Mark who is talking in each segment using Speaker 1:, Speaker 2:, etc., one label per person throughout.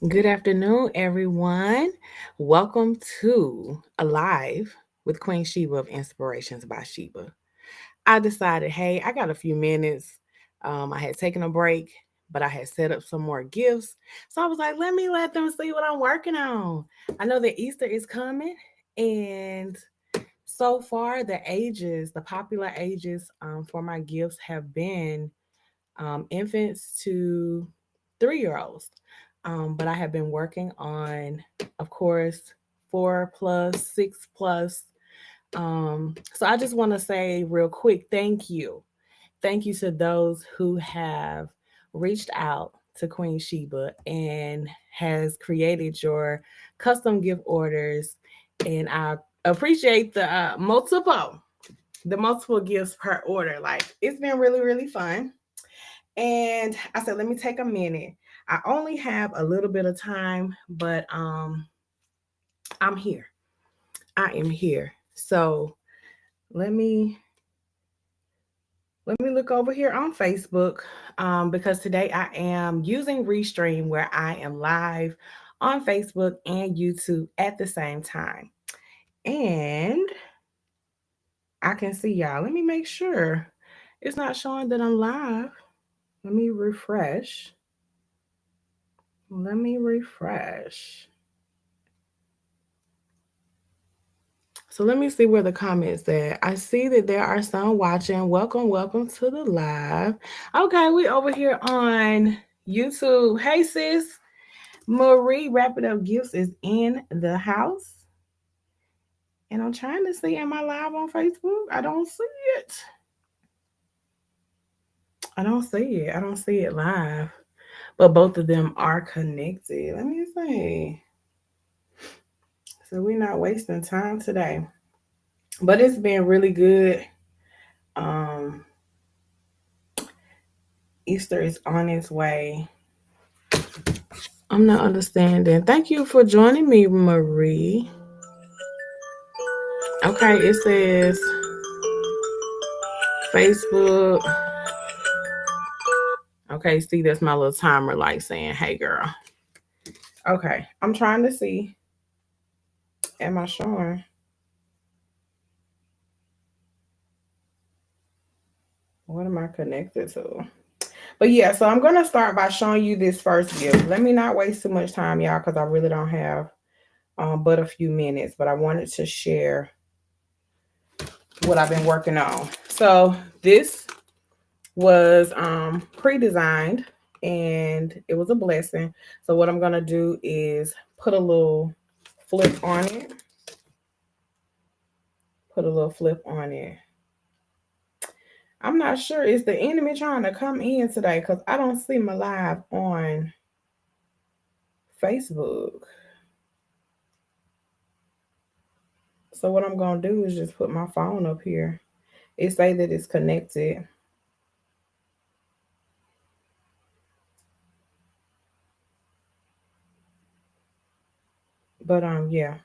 Speaker 1: Good afternoon, everyone. Welcome to Alive with Queen Sheba of Inspirations by Sheba. I decided, hey, I got a few minutes. I had taken a break, but I had set up some more gifts. So I was like, let them see what I'm working on. I know that Easter is coming, and so far the popular ages for my gifts have been infants to 3 year olds. But I have been working on, of course, 4 plus, 6 plus. So I just want to say real quick, thank you. Thank you to those who have reached out to Queen Sheba and has created your custom gift orders. And I appreciate the multiple gifts per order. Like it's been really, really fun. And I said, let me take a minute. I only have a little bit of time, but I'm here. I am here. So let me let me look over here on Facebook because today I am using Restream where I am live on Facebook and YouTube at the same time. And I can see y'all. Let me make sure it's not showing that I'm live. Let me refresh. Let me refresh. So let me see where the comments at. I see that there are some watching. Welcome, welcome to the live. Okay, we over here on YouTube. Hey sis, Marie Wrap It Up Gifts is in the house. And I'm trying to see, am I live on Facebook? I don't see it. I don't see it. I don't see it live. But both of them are connected. Let me see. So we're not wasting time today. But it's been really good. Um, Easter is on its way. I'm not understanding. Thank you for joining me, Marie. Okay, it says Facebook. Okay, see, that's my little timer like saying, hey, girl. Okay, I'm trying to see. Am I showing? What am I connected to? But yeah, so I'm going to start by showing you this first gift. Let me not waste too much time, y'all, because I really don't have but a few minutes. But I wanted to share what I've been working on. So this was pre-designed and it was a blessing. So what I'm gonna do is put a little flip on it. Put a little flip on it. I'm not sure, is the enemy trying to come in today? Because I don't see my live on Facebook. So what I'm gonna do is just put my phone up here. It say that it's connected. But yeah.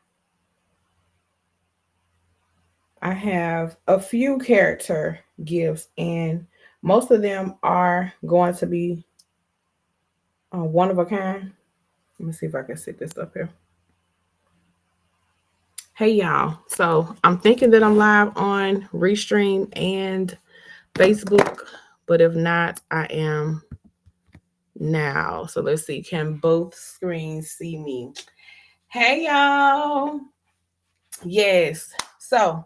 Speaker 1: I have a few character gifts, and most of them are going to be one of a kind. Let me see if I can set this up here. Hey, y'all. So I'm thinking that I'm live on Restream and Facebook, but if not, I am now. So let's see. Can both screens see me? Hey, y'all. Yes. So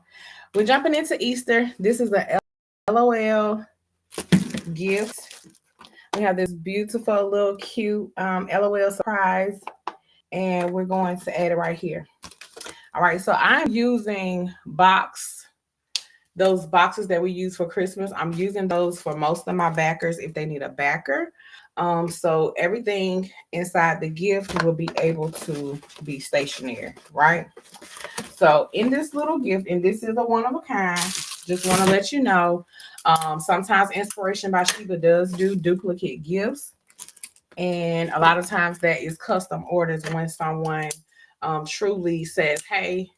Speaker 1: we're jumping into Easter. This is a LOL gift. We have this beautiful little cute LOL surprise, and we're going to add it right here. All right, so I'm using those boxes that we use for Christmas. I'm using those for most of my backers if they need a backer. So everything inside the gift will be able to be stationary, right? So in this little gift, and this is a one of a kind, just want to let you know, sometimes Inspiration by Sheba does do duplicate gifts. And a lot of times that is custom orders when someone truly says, hey,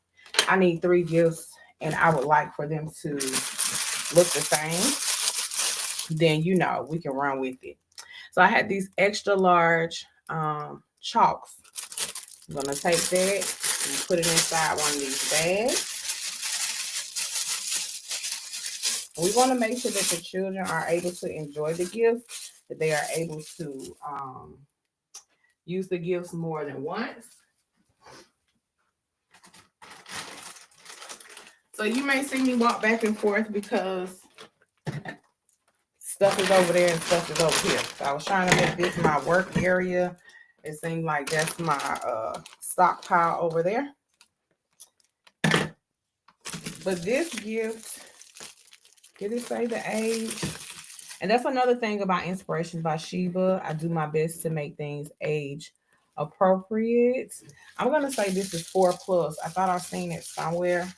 Speaker 1: I need 3 gifts and I would like for them to look the same. Then, we can run with it. So I had these extra large chalks. I'm going to take that and put it inside one of these bags. We want to make sure that the children are able to enjoy the gifts, that they are able to use the gifts more than once. So you may see me walk back and forth because stuff is over there and stuff is over here. So I was trying to make this my work area. It seemed like that's my stockpile over there. But this gift, did it say the age? And that's another thing about Inspirations by Sheba. I do my best to make things age appropriate. I'm going to say this is 4+. I thought I've seen it somewhere.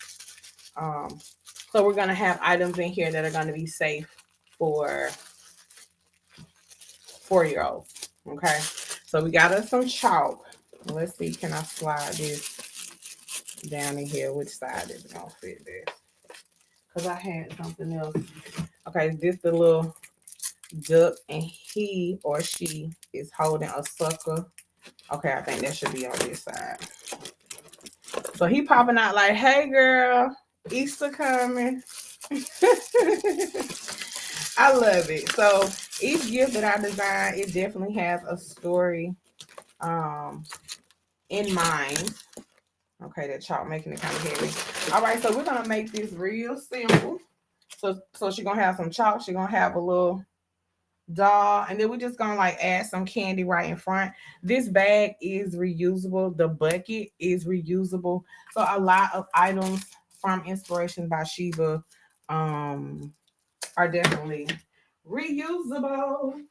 Speaker 1: So we're going to have items in here that are going to be safe for 4-year-olds. Okay. So we got us some chalk. Let's see. Can I slide this down in here? Which side is it going to fit this? Because I had something else. Okay. This the little duck, and he or she is holding a sucker. Okay, I think that should be on this side. So he popping out like, hey girl, Easter coming. I love it. So each gift that I design, it definitely has a story in mind. Okay, that chalk making it kind of heavy. All right, so we're gonna make this real simple. So she's gonna have some chalk, she's gonna have a little doll, and then we're just gonna like add some candy right in front. This bag is reusable, the bucket is reusable, so a lot of items from Inspirations by Sheba are definitely reusable.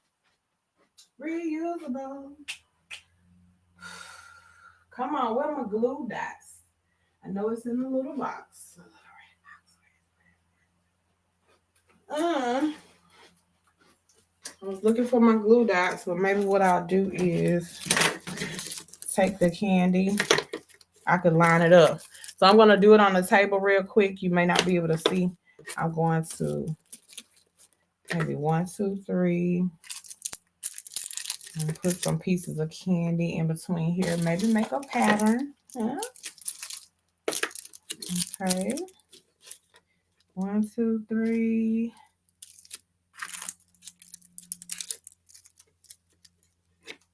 Speaker 1: Come on, where are my glue dots? I know it's in the little box. I was looking for my glue dots, but maybe what I'll do is take the candy. I could line it up. So I'm going to do it on the table real quick. You may not be able to see. I'm going to maybe 1, 2, 3. And put some pieces of candy in between here. Maybe make a pattern. Yeah. Okay. 1, 2, 3.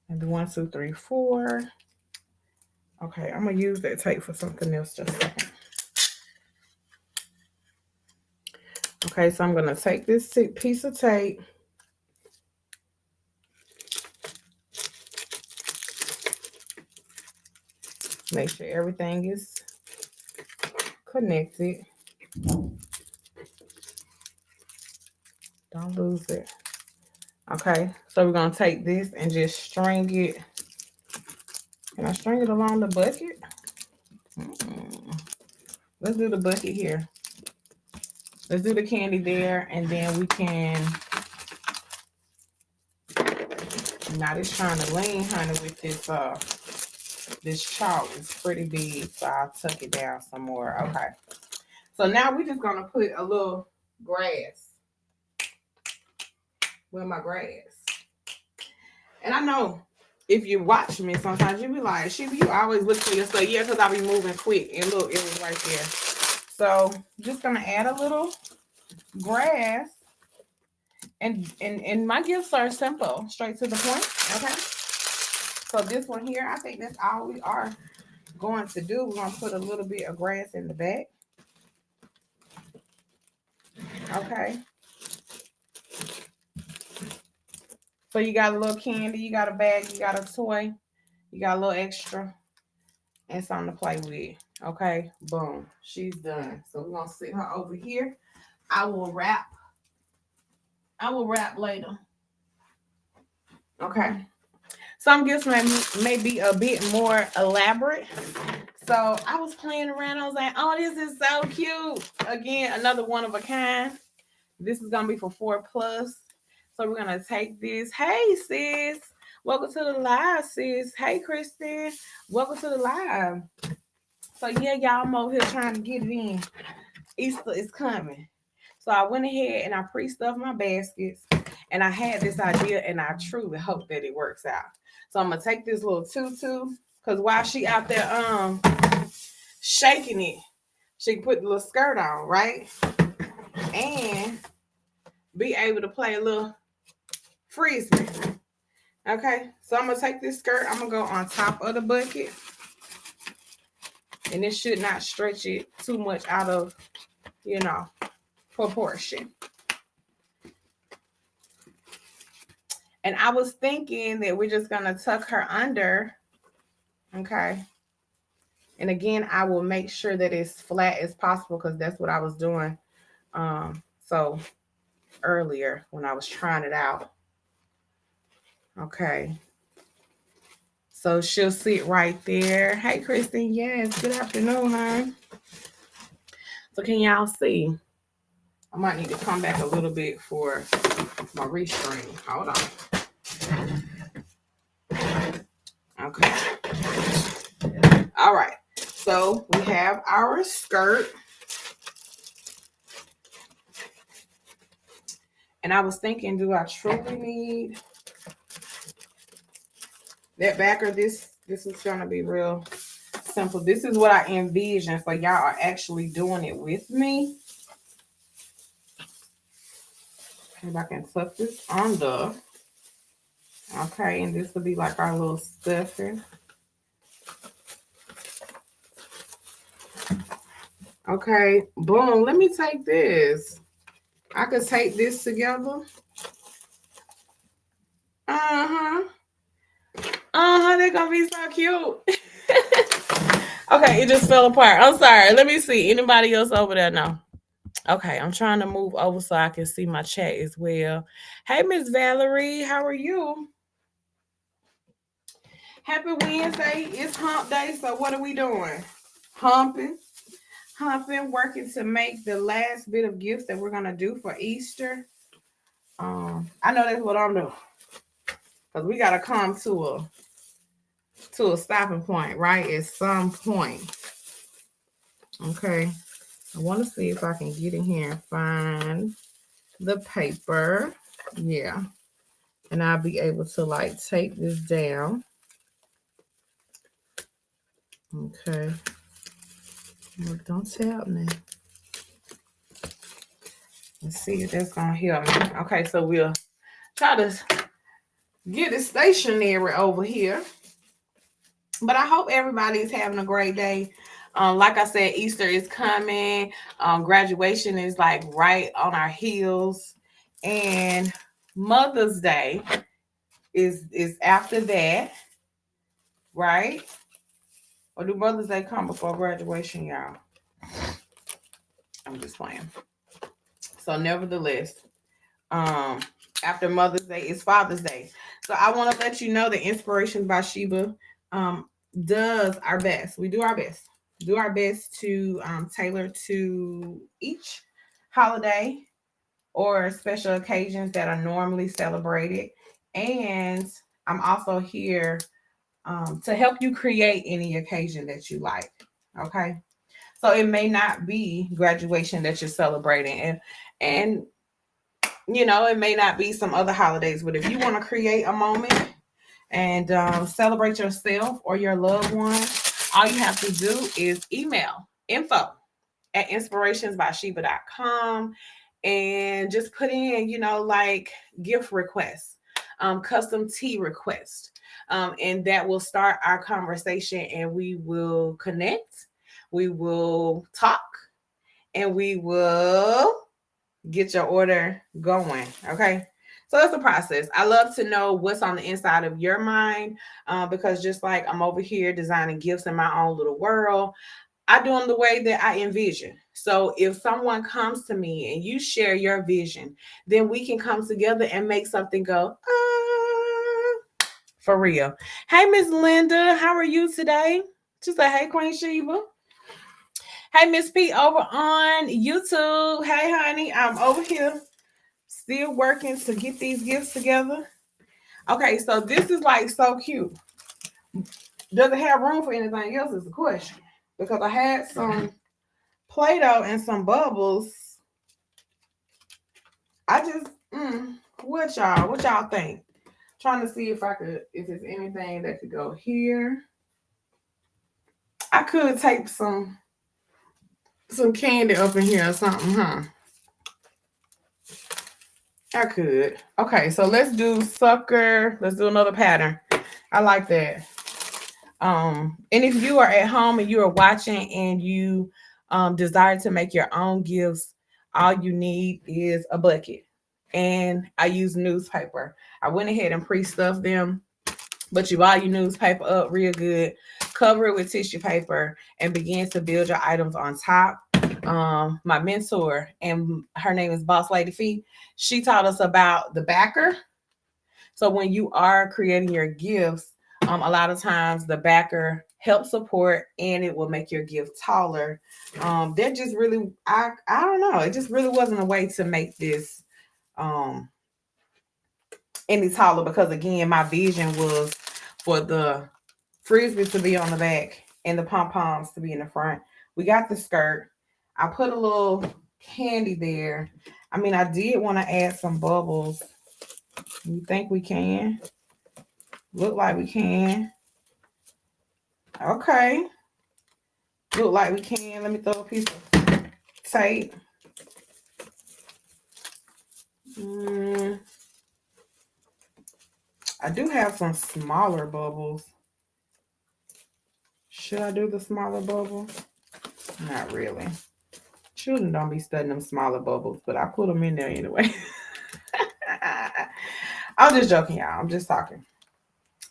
Speaker 1: Maybe 1, 2, 3, 4. Okay, I'm going to use that tape for something else just a second. Okay, so I'm going to take this piece of tape. Make sure everything is connected. Don't lose it. Okay, so we're going to take this and just string it. Can I string it along the bucket? Let's do the bucket here. Let's do the candy there, and then we can. Now it's trying to lean, honey, with this chalk. It's pretty big, so I'll tuck it down some more. Okay. So now we're just gonna put a little grass. Where's my grass? And I know if you watch me, sometimes you be like, Sheba, you always look for your stuff. Yeah, because I be moving quick. And look, it was right there. So just gonna add a little grass. And my gifts are simple, straight to the point. Okay. So this one here, I think that's all we are going to do. We're gonna put a little bit of grass in the back. Okay. So you got a little candy, you got a bag, you got a toy, you got a little extra, and something to play with. Okay, boom, she's done. So we're gonna sit her over here. I will wrap later. Okay. Some gifts may be a bit more elaborate. So I was playing around. I was like, oh, this is so cute. Again, another one of a kind. This is going to be for 4+. So we're going to take this. Hey, sis. Welcome to the live, sis. Hey, Kristen. Welcome to the live. So, yeah, y'all, I'm over here trying to get it in. Easter is coming. So I went ahead and I pre-stuffed my baskets. And I had this idea, and I truly hope that it works out. So I'm gonna take this little tutu, because while she out there shaking it, she can put the little skirt on, right? And be able to play a little frisbee. Okay, so I'm gonna take this skirt, I'm gonna go on top of the bucket, and it should not stretch it too much out of, proportion. And I was thinking that we're just gonna tuck her under, okay? And again, I will make sure that it's flat as possible, because that's what I was doing so earlier when I was trying it out. Okay. So she'll sit right there. Hey, Kristen. Yes, good afternoon, hon. So can y'all see? I might need to come back a little bit for my restream. Hold on. Okay. All right. So we have our skirt. And I was thinking, do I truly need that back, or this is gonna be real simple. This is what I envision, so y'all are actually doing it with me. If I can tuck this under. Okay, and this will be like our little stuffing. Okay, boom. Let me take this. I could take this together. They're gonna be so cute. Okay, it just fell apart. I'm sorry. Let me see. Anybody else over there? No. Okay, I'm trying to move over so I can see my chat as well. Hey, Miss Valerie, how are you? Happy Wednesday. It's hump day, so what are we doing? Humping, working to make the last bit of gifts that we're gonna do for Easter. I know that's what I'm doing, because we gotta come to a stopping point, right? At some point. Okay. I want to see if I can get in here and find the paper. Yeah. And I'll be able to like take this down. Okay. Look, don't tell me. Let's see if that's gonna help me. Okay, so we'll try to get it stationary over here. But I hope everybody's having a great day. Like I said, Easter is coming. Graduation is like right on our heels. And Mother's Day is after that, right? Or do Mother's Day come before graduation, y'all? I'm just playing. So nevertheless, after Mother's Day is Father's Day. So I want to let you know that Inspirations by Sheba does our best. We do our best. Do our best to tailor to each holiday or special occasions that are normally celebrated. And I'm also here to help you create any occasion that you like. Okay. So it may not be graduation that you're celebrating, and it may not be some other holidays, but if you want to create a moment and celebrate yourself or your loved one, all you have to do is email info@inspirationsbysheba.com and just put in, like gift requests, custom tea request. And that will start our conversation, and we will connect, we will talk, and we will get your order going. Okay. So that's the process. I love to know what's on the inside of your mind, because just like I'm over here designing gifts in my own little world, I do them the way that I envision. So if someone comes to me and you share your vision, then we can come together and make something go, for real. Hey, Miss Linda, how are you today? She said, hey, Queen Sheba. Hey, Miss P over on YouTube. Hey, honey, I'm over here still working to get these gifts together. Okay, so this is like so cute. Does it have room for anything else is the question. Because I had some Play-Doh and some bubbles. I just, what y'all think? Trying to see if there's anything that could go here. I could tape some candy up in here or something, huh? I could. Okay, so let's do sucker. Let's do another pattern. I like that. And if you are at home and you are watching and you desire to make your own gifts, all you need is a bucket. And I use newspaper. I went ahead and pre-stuffed them, but you buy your newspaper up real good, cover it with tissue paper, and begin to build your items on top. My mentor, and her name is Boss Lady Fee, she taught us about the backer. So when you are creating your gifts, a lot of times the backer helps support and it will make your gift taller. That just really, I don't know, it just really wasn't a way to make this um any taller, because again, my vision was for the frisbee to be on the back and the pom-poms to be in the front. We got the skirt. I put a little candy there. I mean, I did want to add some bubbles. You think we can? Look like we can. Okay. Look like we can. Let me throw a piece of tape. I do have some smaller bubbles. Should I do the smaller bubbles? Not really. Children don't be studying them smaller bubbles, but I put them in there anyway. I'm just joking, y'all. I'm just talking.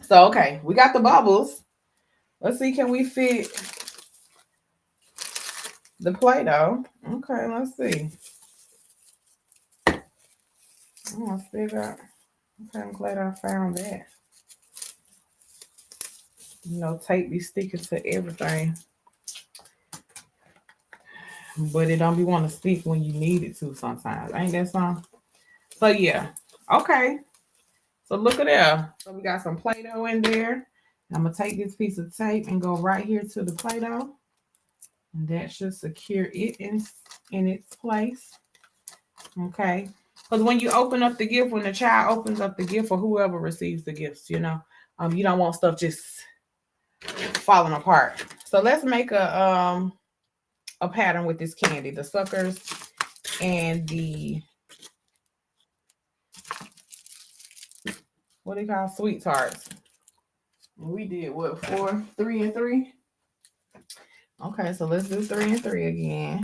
Speaker 1: So, okay, we got the bubbles. Let's see, can we fit the Play-Doh? Okay, let's see. I'm gonna figure out. Okay, I'm glad I found that. You know, tape be sticking to everything. But it don't be want to stick when you need it to sometimes. Ain't that something? So, yeah. Okay. So, look at that. So, we got some Play-Doh in there. I'm going to take this piece of tape and go right here to the Play-Doh. And that should secure it in its place. Okay. Because when you open up the gift, when the child opens up the gift or whoever receives the gifts, you don't want stuff just falling apart. So let's make a pattern with this candy, the suckers and the, what do you call, sweet tarts. We did what, 4, 3, and 3? Okay, so let's do 3 and 3 again.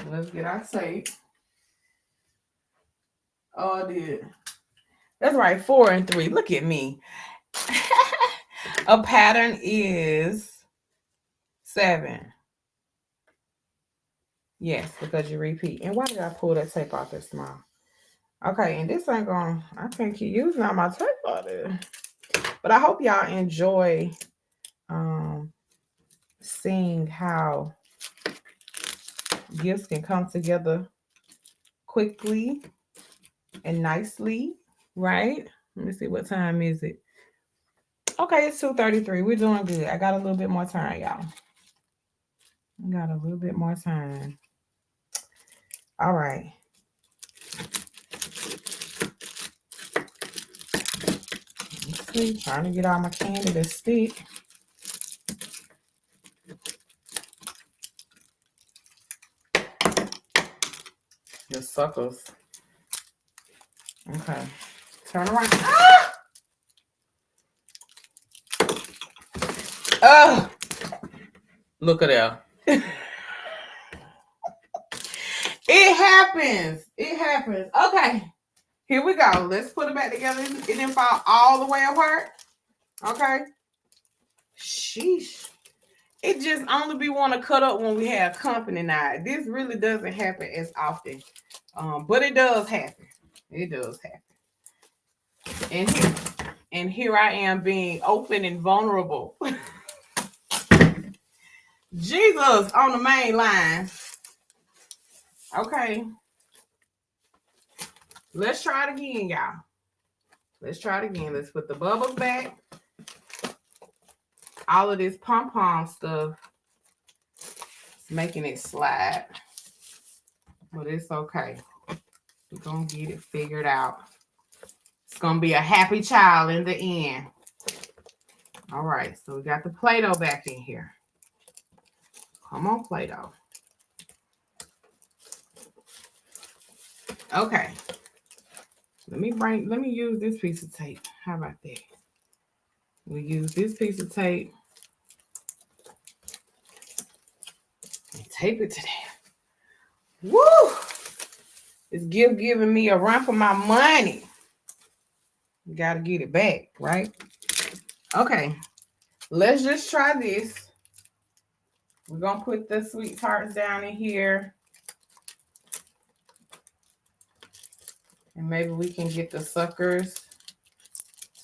Speaker 1: Let's get our tape. Oh, I did. That's right, 4 and 3. Look at me. A pattern is 7. Yes, because you repeat. And why did I pull that tape off this small? Okay, and this ain't going, I can't keep using all my tape out there. But I hope y'all enjoy seeing how gifts can come together quickly and nicely, right? Let me see, what time is it? Okay, it's 2:33. We're doing good. I got a little bit more time, y'all. I got a little bit more time. All right. Let's see, trying to get all my candy to stick. The suckers. Okay. Turn around. Oh, look at that. It happens. It happens. Okay. Here we go. Let's put it back together. It didn't fall all the way apart. Okay. Sheesh. It just only be want to cut up when we have company now. This really doesn't happen as often. But it does happen. It does happen. And here I am being open and vulnerable. Jesus on the main line. Okay. Let's try it again, y'all. Let's try it again. Let's put the bubbles back. All of this pom-pom stuff is making it slide. But it's okay. We're going to get it figured out. It's going to be a happy child in the end. All right, so we got the Play-Doh back in here. Come on, Play-Doh. Okay. Let me use this piece of tape. How about that? We use this piece of tape and tape it to that. Woo! It's giving me a run for my money. You gotta get it back, right? Okay. Let's just try this. We're gonna put the sweethearts down in here. And maybe we can get the suckers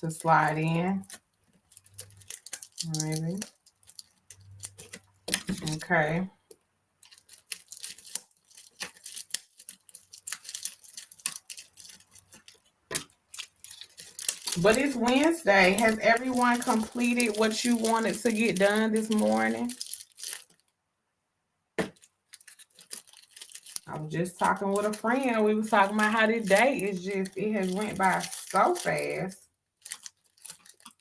Speaker 1: to slide in. Maybe. Okay. But it's Wednesday. Has everyone completed what you wanted to get done this morning? I was just talking with a friend. We was talking about how this day is just, it has went by so fast.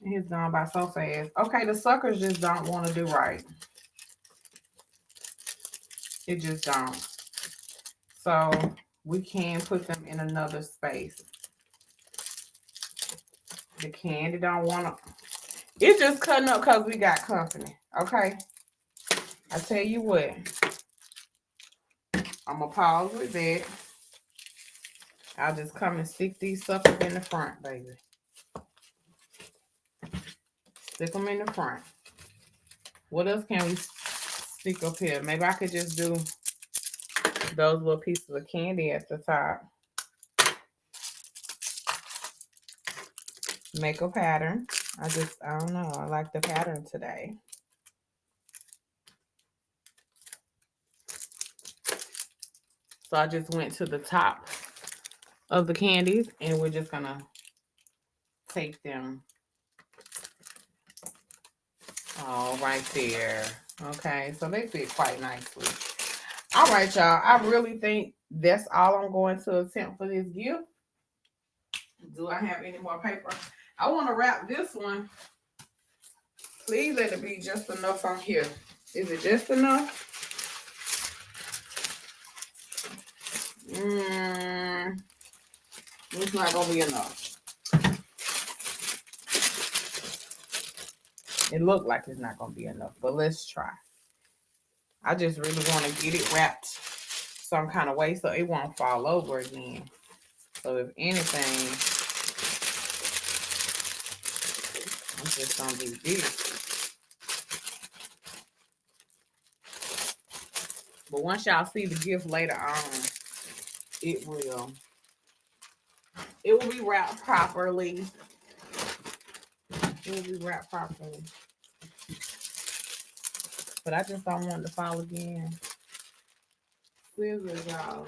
Speaker 1: It has gone by so fast. Okay, the suckers just don't want to do right. It just don't. So we can put them in another space. The candy don't want to. It's just cutting up because we got company. Okay. I tell you what. I'm going to pause with that. I'll just come and stick these suckers in the front, baby. Stick them in the front. What else can we stick up here? Maybe I could just do those little pieces of candy at the top. Make a pattern. I don't know. I like the pattern today. So I just went to the top of the candies and we're just going to take them all right there. Okay, so they fit quite nicely. All right, y'all. I really think that's all I'm going to attempt for this gift. Do I have any more paper? I want to wrap this one. Please let it be just enough on here. Is it just enough? It's not going to be enough. It looked like it's not going to be enough, but let's try. I just really want to get it wrapped some kind of way so it won't fall over again. So if anything, I'm just going to do this. But once y'all see the gift later on, it will be wrapped properly. It will be wrapped properly. But I just don't want it to fall again. Scissors, y'all.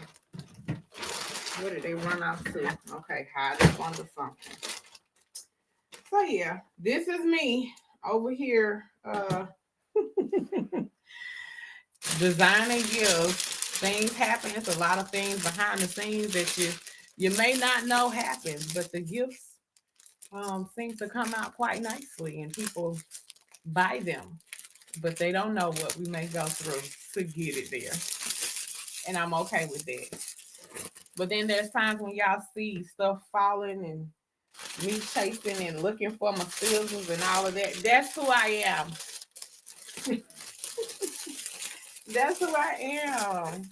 Speaker 1: Where did they run off to? Okay, hide it under something. So yeah, this is me over here designing gifts. Things happen. It's a lot of things behind the scenes that you may not know happens, but the gifts seem to come out quite nicely and people buy them, but they don't know what we may go through to get it there. And I'm okay with that. But then there's times when y'all see stuff falling and me chasing and looking for my scissors and all of that. That's who I am. That's who I am.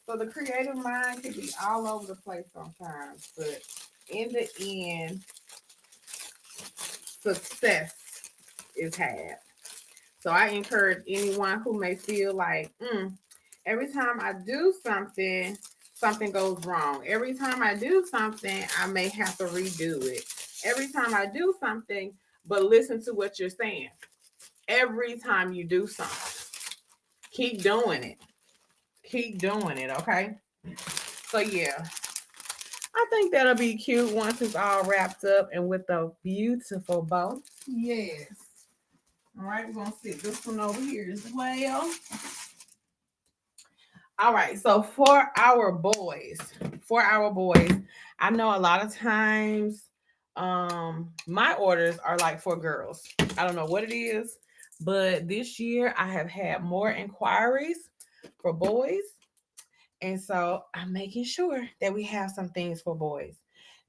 Speaker 1: So the creative mind can be all over the place sometimes. But in the end, success is had. So I encourage anyone who may feel like, every time I do something, something goes wrong. Every time I do something, I may have to redo it. Every time I do something, but listen to what you're saying. Every time you do something, keep doing it. Keep doing it, okay? So yeah, I think that'll be cute once it's all wrapped up and with a beautiful bow. Yes. All right, we're going to sit this one over here as well. All right, so for our boys, I know a lot of times my orders are like for girls. I don't know what it is, but this year I have had more inquiries for boys, and so I'm making sure that we have some things for boys.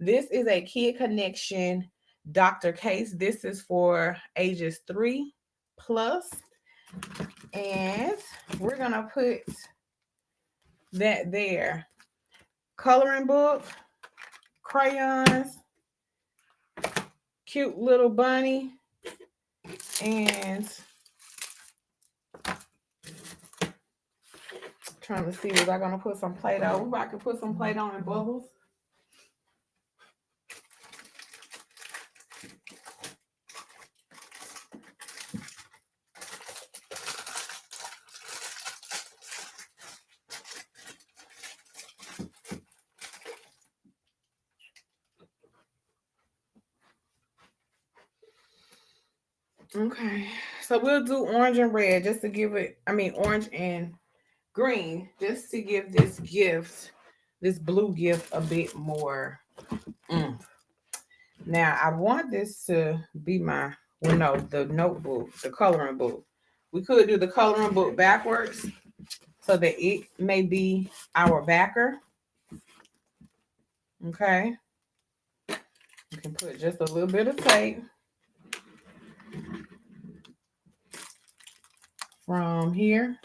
Speaker 1: This is a Kid Connection doctor case. This is for ages 3 plus, and we're going to put that there. Coloring book, crayons, cute little bunny, and trying to see, was I gonna put some Play-Doh? If I could put some Play-Doh and bubbles. Okay, so we'll do orange and red just to give it, I mean orange and green, just to give this gift, this blue gift, a bit more. Mm. Now I want this to be my, well, no, the notebook, the coloring book. We could do the coloring book backwards so that it may be our backer. Okay. You can put just a little bit of tape from here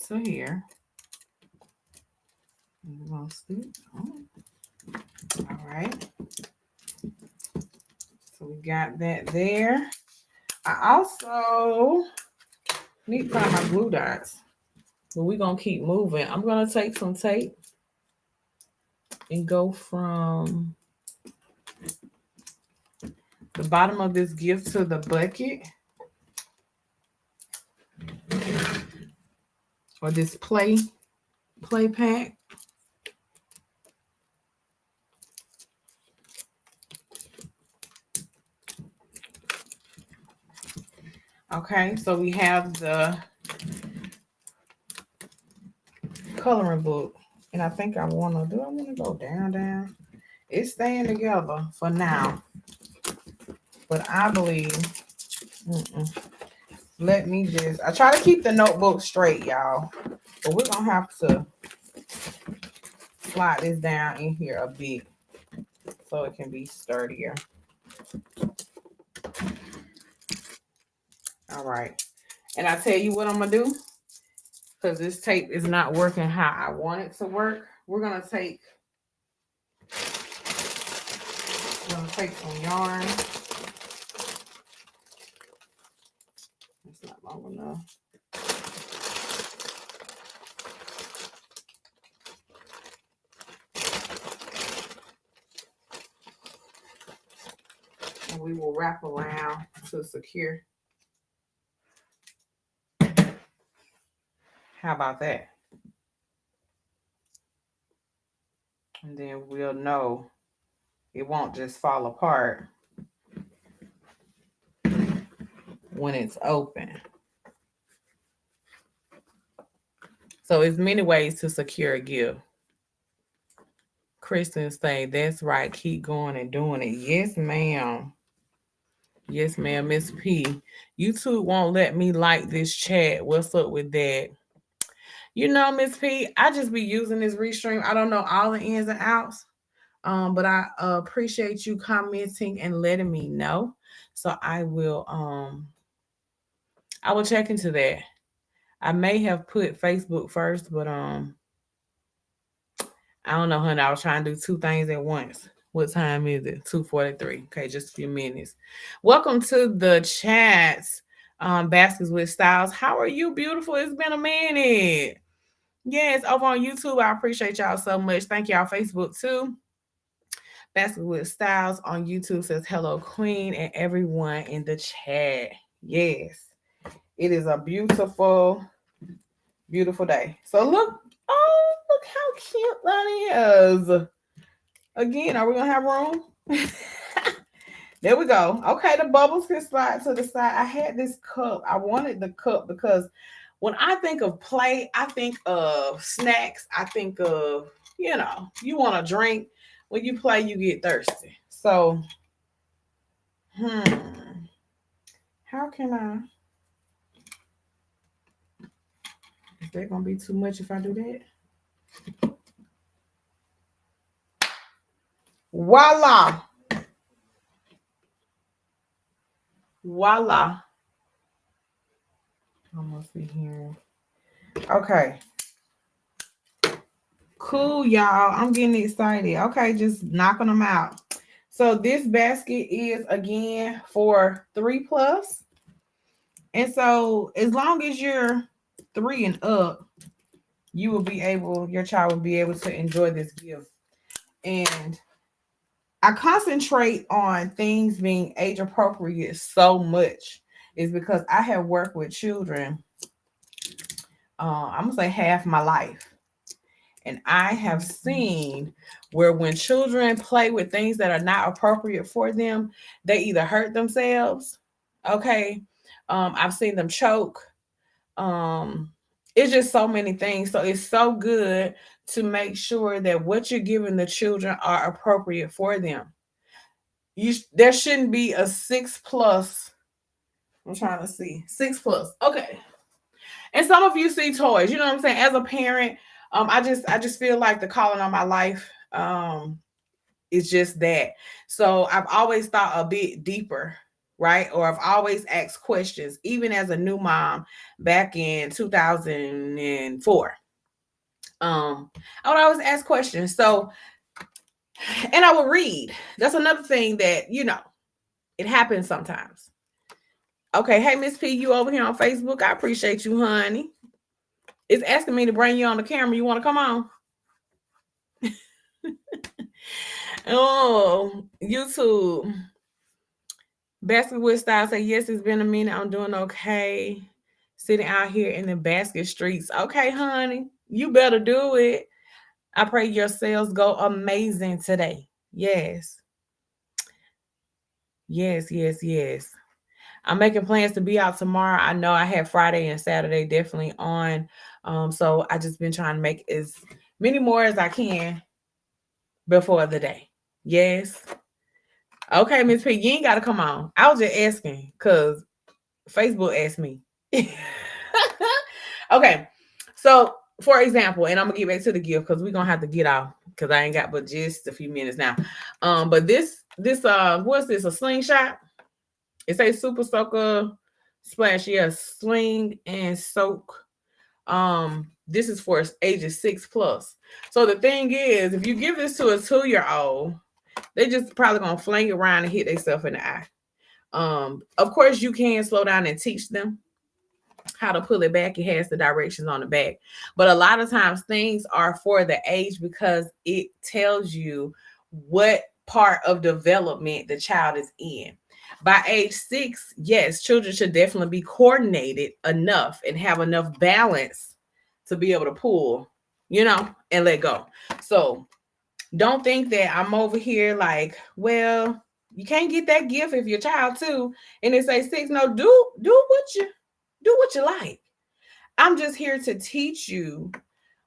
Speaker 1: to here. All right. So we got that there. I also need to find my glue dots, but we're going to keep moving. I'm going to take some tape and go from the bottom of this gift to the bucket, or this play pack. Okay, so we have the coloring book, and I think I want to, do I want to go down? It's staying together for now, but I believe, let me just, I try to keep the notebook straight, y'all, but we're going to have to slide this down in here a bit so it can be sturdier. All right. And I tell you what I'm going to do, because this tape is not working how I want it to work. We're going to take some yarn. It's not long enough. And we will wrap around to secure. How about that? And then we'll know it won't just fall apart when it's open. So it's many ways to secure a gift. Kristen say, that's right, keep going and doing it. Yes, ma'am. Yes, ma'am. Miss P. YouTube won't let me like this chat. What's up with that? You know, Miss P, I just be using this Restream. I don't know all the ins and outs. But I appreciate you commenting and letting me know. So I will check into that. I may have put Facebook first, but I don't know, honey. I was trying to do two things at once. What time is it? 2:43. Okay, just a few minutes. Welcome to the chats. Baskets with Styles. How are you, beautiful? It's been a minute. Yes, over on YouTube. I appreciate y'all so much. Thank y'all, Facebook too. Baskets with Styles on YouTube says hello, Queen, and everyone in the chat. Yes, it is a beautiful, beautiful day. So look, oh, look how cute that is. Again, are we gonna have room? There we go. Okay, the bubbles can slide to the side. I had this cup. I wanted the cup because When I think of play, I think of snacks. I think of, you want to drink. When you play, you get thirsty. So, hmm, how can I? Is that gonna be too much if I do that? Voila, voila. Almost be here. Okay, cool, y'all. I'm getting excited. Okay, just knocking them out. So this basket is again for 3 plus. And so as long as you're 3 and up, your child will be able to enjoy this gift. And I concentrate on things being age appropriate so much is because I have worked with children, I'm gonna say half my life. And I have seen where when children play with things that are not appropriate for them, they either hurt themselves, okay. I've seen them choke. It's just so many things. So it's so good to make sure that what you're giving the children are appropriate for them. There shouldn't be a 6 plus. I'm trying to see 6 plus. Okay. And some of you see toys. You know what I'm saying? As a parent, I just feel like the calling on my life is just that. So I've always thought a bit deeper, right? Or I've always asked questions, even as a new mom back in 2004. I would always ask questions. So, and I would read. That's another thing that, it happens sometimes. Okay, hey Miss P, you over here on Facebook. I appreciate you, honey. It's asking me to bring you on the camera. You want to come on? Oh, YouTube. Basketball style say yes, it's been a minute. I'm doing okay. Sitting out here in the basket streets. Okay, honey, you better do it. I pray your sales go amazing today. Yes. Yes, yes, yes. I'm making plans to be out tomorrow. I know I have Friday and Saturday definitely on. So I just been trying to make as many more as I can before the day. Yes. Okay, Miss P, you ain't gotta come on. I was just asking because Facebook asked me. Okay. So for example, and I'm gonna get back to the gift because we're gonna have to get off because I ain't got but just a few minutes now. But this what's this? A slingshot? It says super soaker splash. Yes, sling and soak. This is for ages 6 plus. So the thing is, if you give this to a 2-year-old, they just probably gonna fling around and hit themselves in the eye. Of course, you can slow down and teach them how to pull it back. It has the directions on the back. But a lot of times things are for the age because it tells you what part of development the child is in. By age 6, yes, children should definitely be coordinated enough and have enough balance to be able to pull, and let go. So don't think that I'm over here like, well, you can't get that gift if your child too. And it say 6. No, do what you like. I'm just here to teach you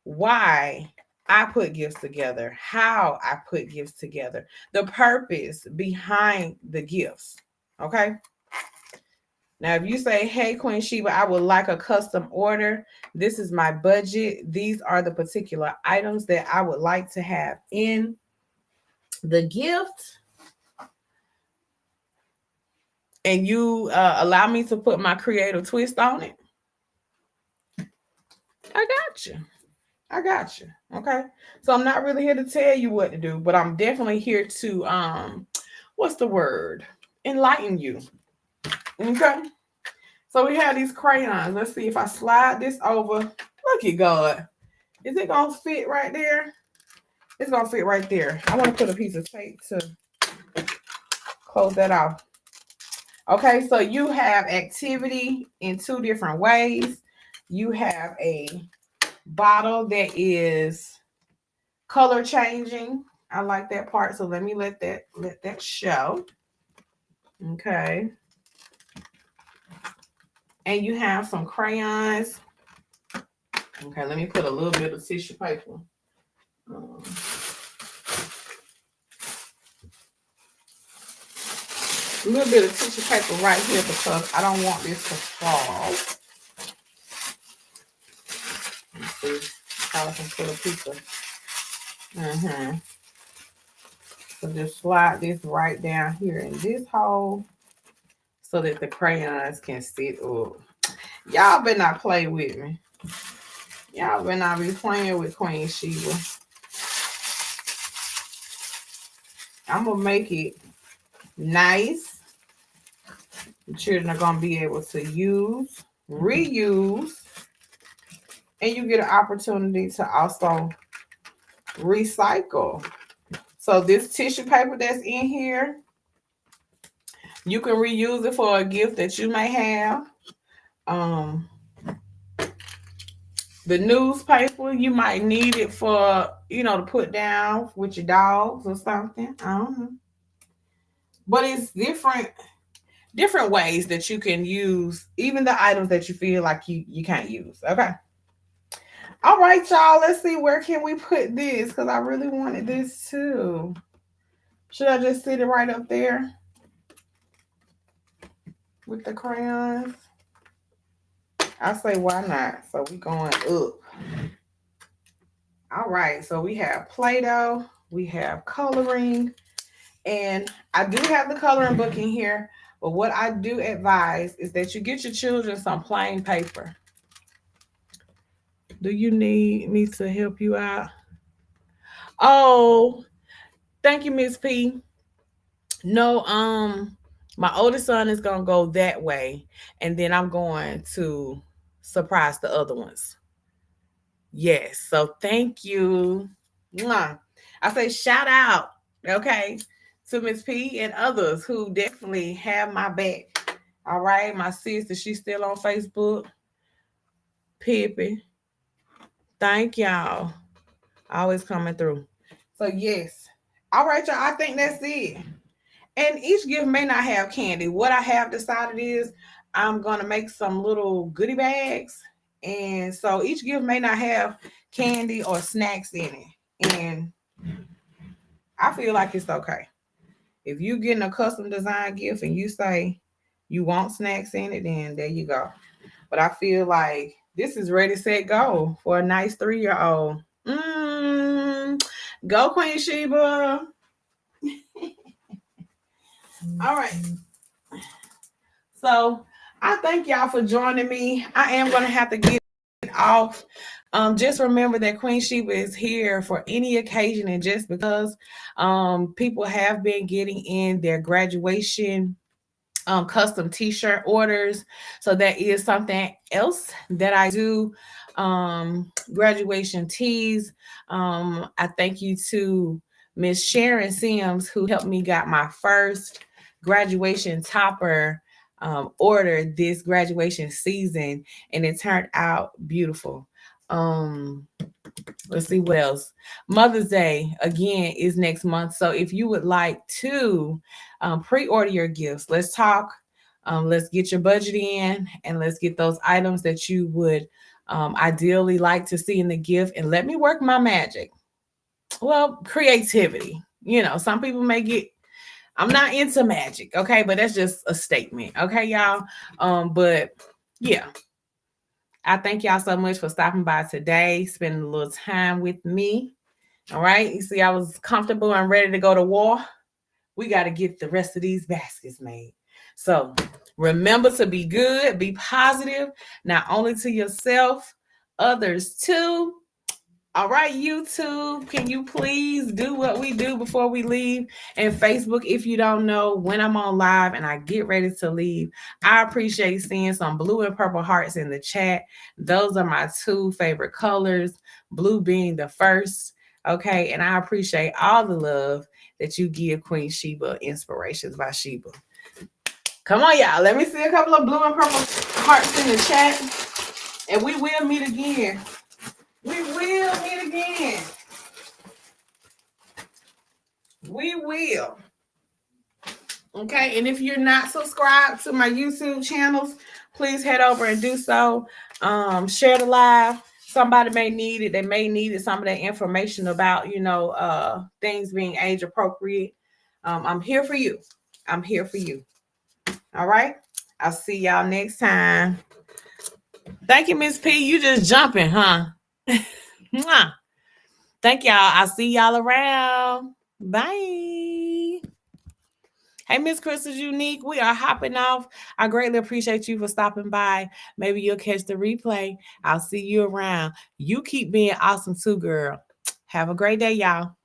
Speaker 1: why I put gifts together, how I put gifts together, the purpose behind the gifts. Okay. Now, if you say, hey, Queen Sheba, I would like a custom order. This is my budget. These are the particular items that I would like to have in the gift. And you allow me to put my creative twist on it. I got you. I got you. Okay. So I'm not really here to tell you what to do, but I'm definitely here to what's the word? Enlighten you. Okay. So we have these crayons. Let's see if I slide this over. Look at God. Is it gonna fit right there? It's gonna fit right there. I want to put a piece of tape to close that off. Okay, so you have activity in 2 different ways. You have a bottle that is color changing. I like that part. So let me let that show. Okay. And you have some crayons. Okay, let me put a little bit of tissue paper. A little bit of tissue paper right here because I don't want this to fall. Let's see how I can put a piece of. So just slide this right down here in this hole so that the crayons can sit up. Y'all better not play with me. Y'all better not be playing with Queen Sheba. I'm going to make it nice. The children are going to be able to use, reuse, and you get an opportunity to also recycle. So this tissue paper that's in here, you can reuse it for a gift that you may have. The newspaper, you might need it for, to put down with your dogs or something. I don't know. But it's different ways that you can use even the items that you feel like you can't use. Okay. All right, y'all. Let's see, where can we put this? Because I really wanted this too. Should I just sit it right up there with the crayons? I say, why not? So we going up. All right. So we have Play-Doh. We have coloring. And I do have the coloring book in here. But what I do advise is that you get your children some plain paper. Do you need me to help you out? Oh, thank you, Miss P. No, my oldest son is gonna go that way, and then I'm going to surprise the other ones. Yes, so thank you. Mwah. I say shout out, okay, to Miss P and others who definitely have my back. All right, my sister, she's still on Facebook. Pippi, thank y'all. Always coming through. So yes. All right, y'all. I think that's it. And each gift may not have candy. What I have decided is I'm gonna make some little goodie bags. And so each gift may not have candy or snacks in it. And I feel like it's okay. If you're getting a custom design gift and you say you want snacks in it, then there you go. But I feel like this is ready, set, go for a nice 3-year-old. Go, Queen Sheba. All right. So I thank y'all for joining me. I am going to have to get off. Just remember that Queen Sheba is here for any occasion, and just because people have been getting in their graduation custom t-shirt orders, so that is something else that I do. Graduation tees. I thank you to Miss Sharon Sims, who helped me got my first graduation topper order this graduation season, and it turned out beautiful. Let's see what else. Mother's Day again is next month, so if you would like to pre-order your gifts, let's talk. Let's get your budget in, and let's get those items that you would ideally like to see in the gift, and let me work my magic. Well, creativity. Some people may get, I'm not into magic, okay, but that's just a statement, okay, y'all. But yeah, I thank y'all so much for stopping by today, spending a little time with me. All right, you see, I was comfortable and ready to go to war. We got to get the rest of these baskets made. So remember to be good, be positive, not only to yourself, others too. All right, YouTube, can you please do what we do before we leave? And Facebook, if you don't know, when I'm on live and I get ready to leave, I appreciate seeing some blue and purple hearts in the chat. Those are my two favorite colors, blue being the first. Okay, and I appreciate all the love that you give Queen Sheba, Inspirations by Sheba. Come on, y'all. Let me see a couple of blue and purple hearts in the chat. And we will meet again. We will meet again. We will. Okay, and if you're not subscribed to my YouTube channels, please head over and do so. Share the live, somebody may need it. They may need some of that information about, things being age appropriate. I'm here for you. I'm here for you. All right. I'll see y'all next time. Thank you, Miss P. You just jumping, huh? Mwah. Thank y'all. I'll see y'all around. Bye. Hey, Miss Crystal's Unique. We are hopping off. I greatly appreciate you for stopping by. Maybe you'll catch the replay. I'll see you around. You keep being awesome too, girl. Have a great day, y'all.